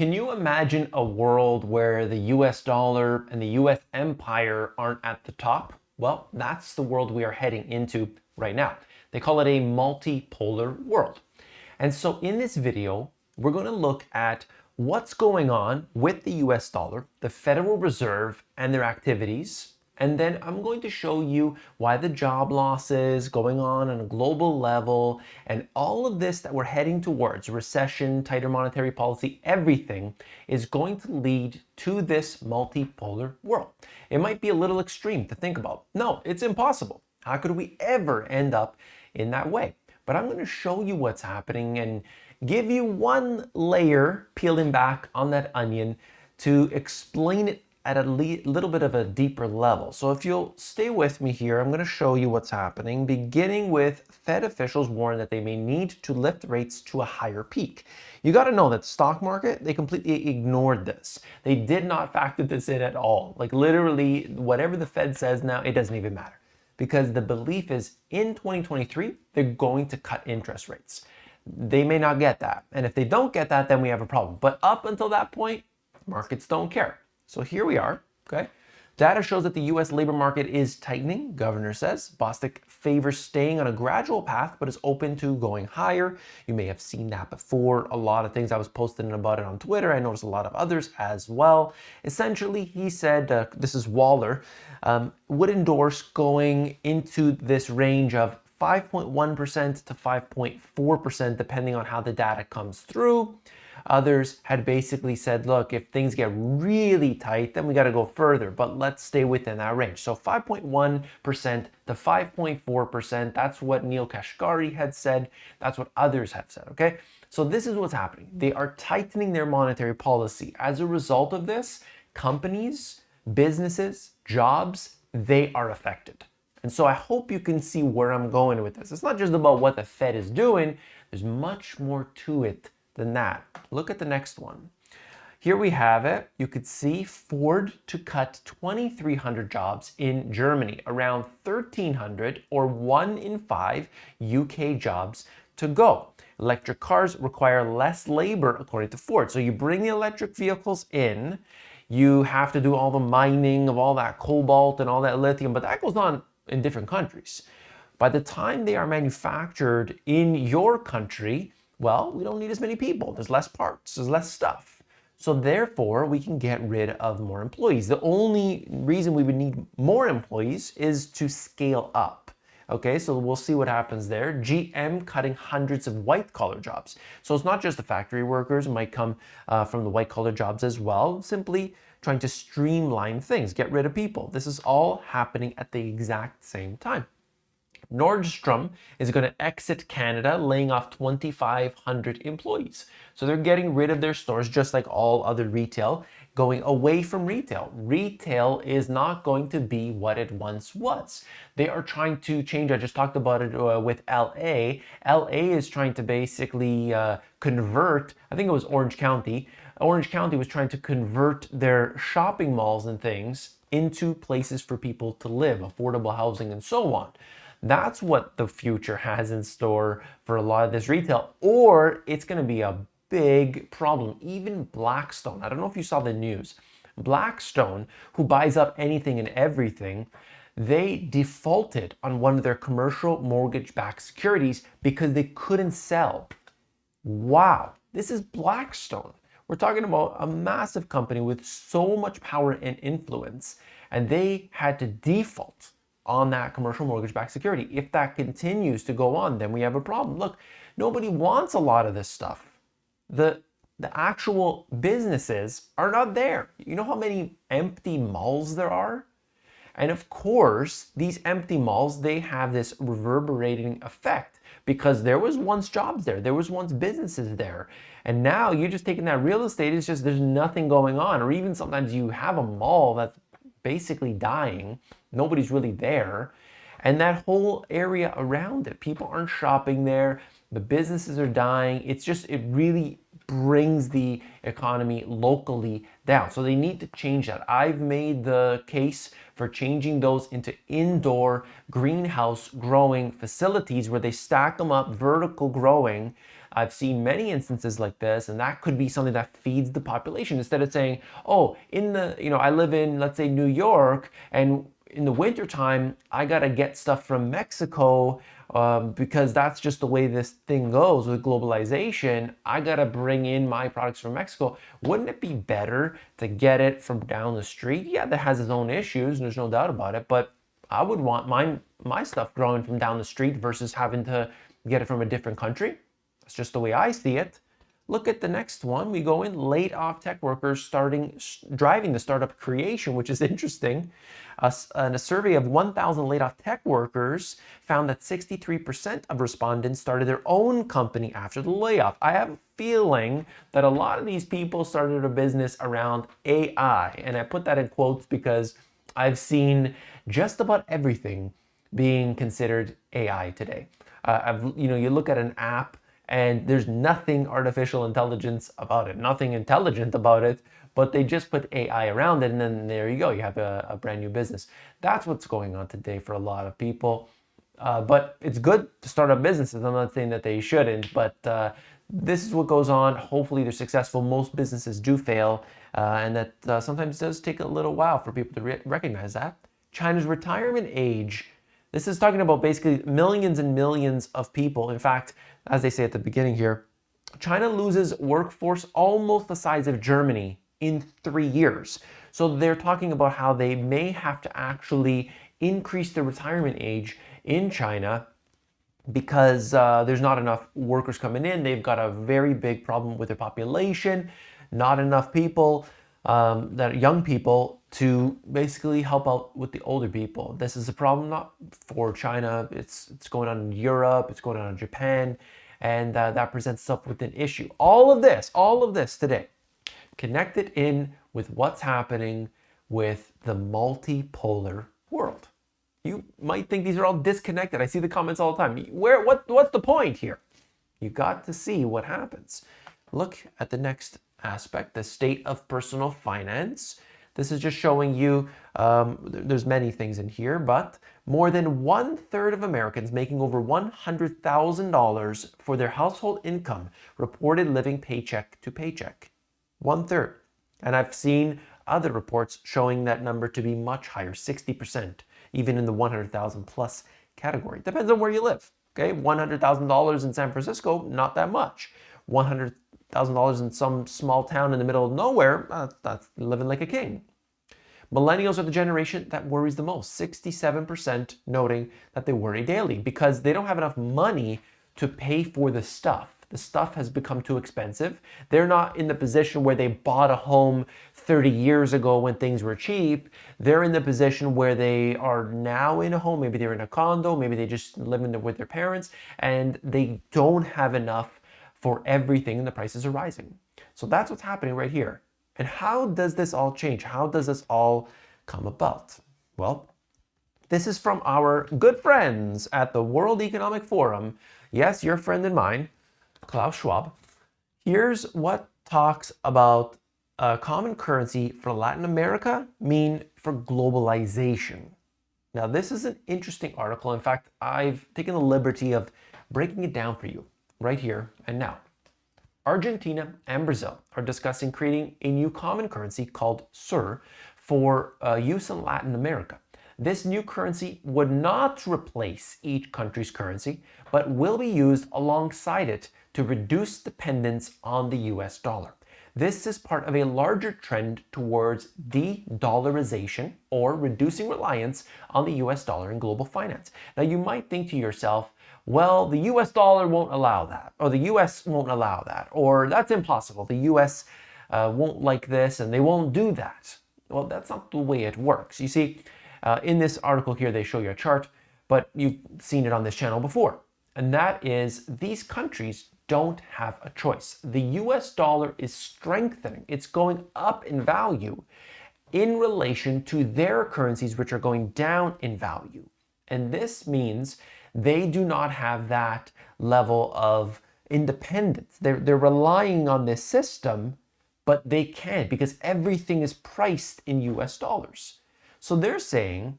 Can you imagine a world where the US dollar and the US empire aren't at the top? Well, that's the world we are heading into right now. They call it a multipolar world. And so in this video, we're going to look at what's going on with the US dollar, the Federal Reserve, and their activities. And then I'm going to show you why the job losses going on a global level and all of this that we're heading towards, recession, tighter monetary policy, everything is going to lead to this multipolar world. It might be a little extreme to think about. No, it's impossible. How could we ever end up in that way? But I'm going to show you what's happening and give you one layer peeling back on that onion to explain it at a little bit of a deeper level. So if you'll stay with me here, I'm going to show you what's happening, beginning with Fed officials warn that they may need to lift rates to a higher peak. You got to know that stock market, they completely ignored this. They did not factor this in at all. Like literally, whatever the Fed says now, it doesn't even matter. Because the belief is in 2023, they're going to cut interest rates. They may not get that. And if they don't get that, then we have a problem. But up until that point, markets don't care. So here we are, okay? Data shows that the US labor market is tightening, governor says. Bostic favors staying on a gradual path, but is open to going higher. You may have seen that before. A lot of things I was posting about it on Twitter. I noticed a lot of others as well. Essentially, he said, this is Waller, would endorse going into this range of 5.1% to 5.4%, depending on how the data comes through. Others had basically said, look, if things get really tight, then we got to go further, but let's stay within that range. So 5.1% to 5.4%, that's what Neil Kashkari had said. That's what others have said, okay? So this is what's happening. They are tightening their monetary policy. As a result of this, companies, businesses, jobs, they are affected. And so I hope you can see where I'm going with this. It's not just about what the Fed is doing. There's much more to it than that. Look at the next one. Here we have it. You could see Ford to cut 2,300 jobs in Germany, around 1,300 or 1 in 5 UK jobs to go. Electric cars require less labor, according to Ford. So you bring the electric vehicles in, you have to do all the mining of all that cobalt and all that lithium, but that goes on in different countries. By the time they are manufactured in your country, well, we don't need as many people. There's less parts, there's less stuff. So therefore, we can get rid of more employees. The only reason we would need more employees is to scale up. Okay, so we'll see what happens there. GM cutting hundreds of white-collar jobs. So it's not just the factory workers, it might come from the white-collar jobs as well, simply trying to streamline things, get rid of people. This is all happening at the exact same time. Nordstrom is going to exit Canada, laying off 2,500 employees. So they're getting rid of their stores, just like all other retail, going away from retail. Retail is not going to be what it once was. They are trying to change. I just talked about it with LA. LA is trying to basically convert, I think it was Orange County. Orange County was trying to convert their shopping malls and things into places for people to live, affordable housing and so on. That's what the future has in store for a lot of this retail, or it's going to be a big problem. Even Blackstone, I don't know if you saw the news, Blackstone, who buys up anything and everything, they defaulted on one of their commercial mortgage-backed securities because they couldn't sell. Wow, this is Blackstone. We're talking about a massive company with so much power and influence, and they had to default on that commercial mortgage-backed security. If that continues to go on, then we have a problem. Look, nobody wants a lot of this stuff. The actual businesses are not there. You know how many empty malls there are? And of course, these empty malls, they have this reverberating effect because there was once jobs there was once businesses there. And now you're just taking that real estate, it's just there's nothing going on. Or even sometimes you have a mall that's basically dying, nobody's really there, and that whole area around it, people aren't shopping there, the businesses are dying. It's just, it really brings the economy locally down. So they need to change that. I've made the case for changing those into indoor greenhouse growing facilities where they stack them up, vertical growing. I've seen many instances like this, and that could be something that feeds the population instead of saying, oh, I live in, let's say, New York, and in the wintertime, I got to get stuff from Mexico because that's just the way this thing goes with globalization. I got to bring in my products from Mexico. Wouldn't it be better to get it from down the street? Yeah, that has its own issues, and there's no doubt about it, but I would want my stuff growing from down the street versus having to get it from a different country. That's just the way I see it. Look at the next one. We go in laid off tech workers driving the startup creation, which is interesting. A survey of 1,000 laid off tech workers found that 63% of respondents started their own company after the layoff. I have a feeling that a lot of these people started a business around AI, and I put that in quotes because I've seen just about everything being considered AI today. You look at an app and there's nothing artificial intelligence about it, nothing intelligent about it, but they just put AI around it, and then there you go, you have a brand new business. That's what's going on today for a lot of people. But it's good to start up businesses. I'm not saying that they shouldn't, but this is what goes on. Hopefully they're successful. Most businesses do fail, and that sometimes does take a little while for people to recognize that. China's retirement age. This is talking about basically millions and millions of people. In fact, as they say at the beginning here, China loses workforce almost the size of Germany in 3 years. So they're talking about how they may have to actually increase the retirement age in China because there's not enough workers coming in. They've got a very big problem with their population, not enough people, that young people, to basically help out with the older people. This is a problem not for China. It's going on in Europe. It's going on in Japan, and that presents itself with an issue. All of this today, connected in with what's happening with the multipolar world. You might think these are all disconnected. I see the comments all the time. What's the point here? You got to see what happens. Look at the next aspect, the state of personal finance. This is just showing you, there's many things in here, but more than 1/3 of Americans making over $100,000 for their household income reported living paycheck to paycheck. 1/3. And I've seen other reports showing that number to be much higher, 60%, even in the 100,000 plus category. Depends on where you live. Okay, $100,000 in San Francisco, not that much. $100,000 in some small town in the middle of nowhere, that's living like a king. Millennials are the generation that worries the most, 67% noting that they worry daily because they don't have enough money to pay for the stuff. The stuff has become too expensive. They're not in the position where they bought a home 30 years ago when things were cheap. They're in the position where they are now in a home. Maybe they're in a condo. Maybe they just live with their parents, and they don't have enough for everything, and the prices are rising. So that's what's happening right here. And how does this all change? How does this all come about? Well, this is from our good friends at the World Economic Forum. Yes, your friend and mine, Klaus Schwab. Here's what talks about a common currency for Latin America mean for globalization. Now, this is an interesting article. In fact, I've taken the liberty of breaking it down for you right here and now. Argentina and Brazil are discussing creating a new common currency called SUR for use in Latin America. This new currency would not replace each country's currency, but will be used alongside it to reduce dependence on the US dollar. This is part of a larger trend towards de-dollarization, or reducing reliance on the US dollar in global finance. Now, you might think to yourself, well, the US dollar won't allow that, or the US won't allow that, or that's impossible. The US won't like this and they won't do that. Well, that's not the way it works. You see, in this article here, they show you a chart, but you've seen it on this channel before. And that is, these countries don't have a choice. The US dollar is strengthening. It's going up in value in relation to their currencies, which are going down in value. And this means they do not have that level of independence. They're relying on this system, but they can't because everything is priced in US dollars. So they're saying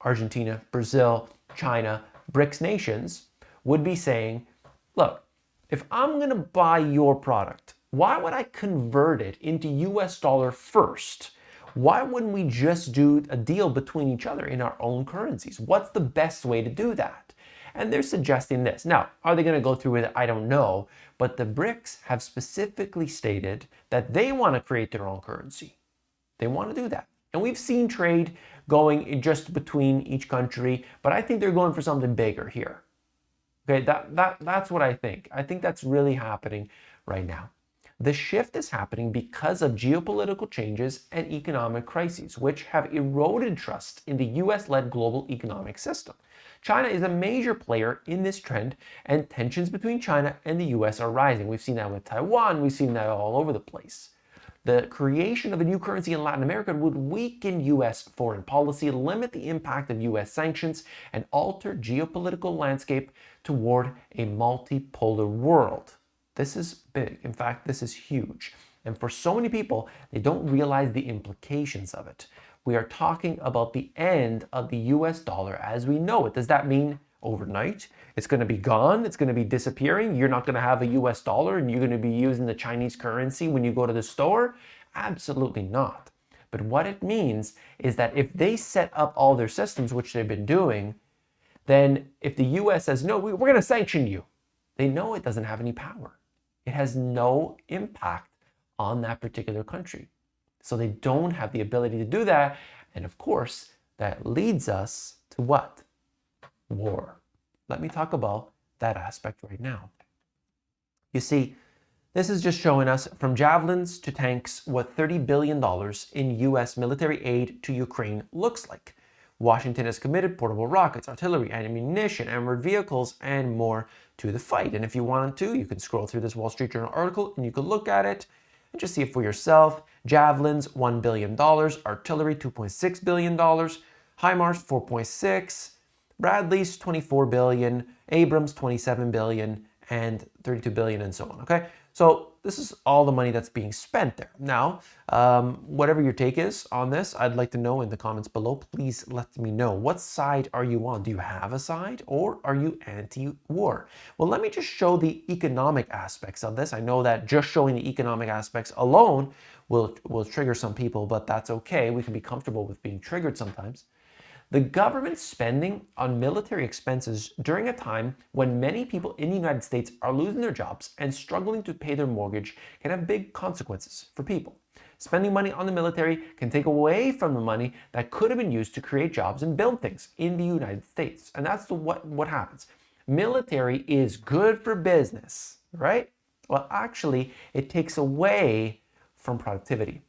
Argentina, Brazil, China, BRICS nations would be saying, look, If I'm going to buy your product, why would I convert it into US dollar first? Why wouldn't we just do a deal between each other in our own currencies? What's the best way to do that? And they're suggesting this. Now, are they going to go through with it? I don't know. But the BRICS have specifically stated that they want to create their own currency. They want to do that. And we've seen trade going just between each country, but I think they're going for something bigger here. Okay, that's what I think. I think that's really happening right now. The shift is happening because of geopolitical changes and economic crises, which have eroded trust in the US-led global economic system. China is a major player in this trend, and tensions between China and the US are rising. We've seen that with Taiwan, we've seen that all over the place. The creation of a new currency in Latin America would weaken US foreign policy, limit the impact of US sanctions, and alter geopolitical landscape toward a multipolar world. This is big. In fact, this is huge. And for so many people, they don't realize the implications of it. We are talking about the end of the US dollar as we know it. Does that mean overnight it's going to be gone? It's going to be disappearing? You're not going to have a US dollar and you're going to be using the Chinese currency when you go to the store? Absolutely not. But what it means is that if they set up all their systems, which they've been doing, then if the US says, no, we're going to sanction you, they know it doesn't have any power. It has no impact on that particular country. So they don't have the ability to do that. And of course, that leads us to what? War. Let me talk about that aspect right now. You see, this is just showing us from javelins to tanks what $30 billion in US military aid to Ukraine looks like. Washington has committed portable rockets, artillery, ammunition, armored vehicles, and more to the fight. And if you wanted to, you can scroll through this Wall Street Journal article and you can look at it and just see it for yourself. Javelins, $1 billion. Artillery, $2.6 billion. HIMARS, $4.6. Bradley's, $24 billion. Abrams, $27 billion. And $32 billion and so on, okay? So this is all the money that's being spent there. Now, whatever your take is on this, I'd like to know in the comments below. Please let me know. What side are you on? Do you have a side or are you anti-war? Well, let me just show the economic aspects of this. I know that just showing the economic aspects alone will trigger some people, but that's okay. We can be comfortable with being triggered sometimes. The government spending on military expenses during a time when many people in the United States are losing their jobs and struggling to pay their mortgage can have big consequences for people. Spending money on the military can take away from the money that could have been used to create jobs and build things in the United States. And that's what happens. Military is good for business, right? Well, actually, it takes away from productivity.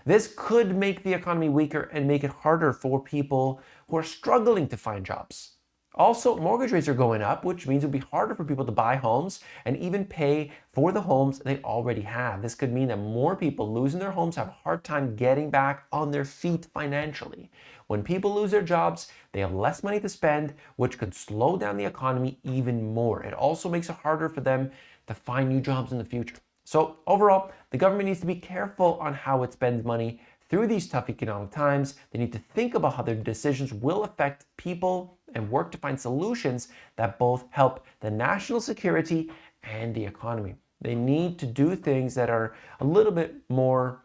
This could make the economy weaker and make it harder for people who are struggling to find jobs. Also, mortgage rates are going up, which means it'll be harder for people to buy homes and even pay for the homes they already have. This could mean that more people losing their homes have a hard time getting back on their feet financially. When people lose their jobs, they have less money to spend, which could slow down the economy even more. It also makes it harder for them to find new jobs in the future. So overall, the government needs to be careful on how it spends money through these tough economic times. They need to think about how their decisions will affect people and work to find solutions that both help the national security and the economy. They need to do things that are a little bit more,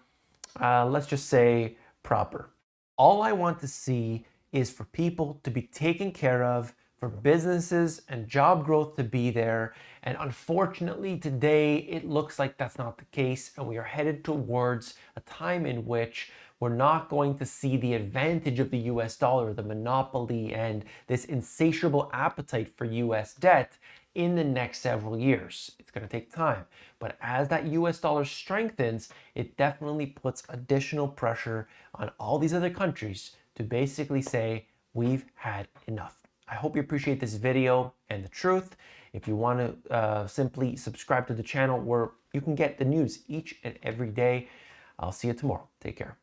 let's just say, proper. All I want to see is for people to be taken care of, for businesses and job growth to be there. And unfortunately, today, it looks like that's not the case. And we are headed towards a time in which we're not going to see the advantage of the US dollar, the monopoly, and this insatiable appetite for US debt in the next several years. It's going to take time. But as that US dollar strengthens, it definitely puts additional pressure on all these other countries to basically say, we've had enough. I hope you appreciate this video and the truth. If you want to simply subscribe to the channel where you can get the news each and every day. I'll see you tomorrow. Take care.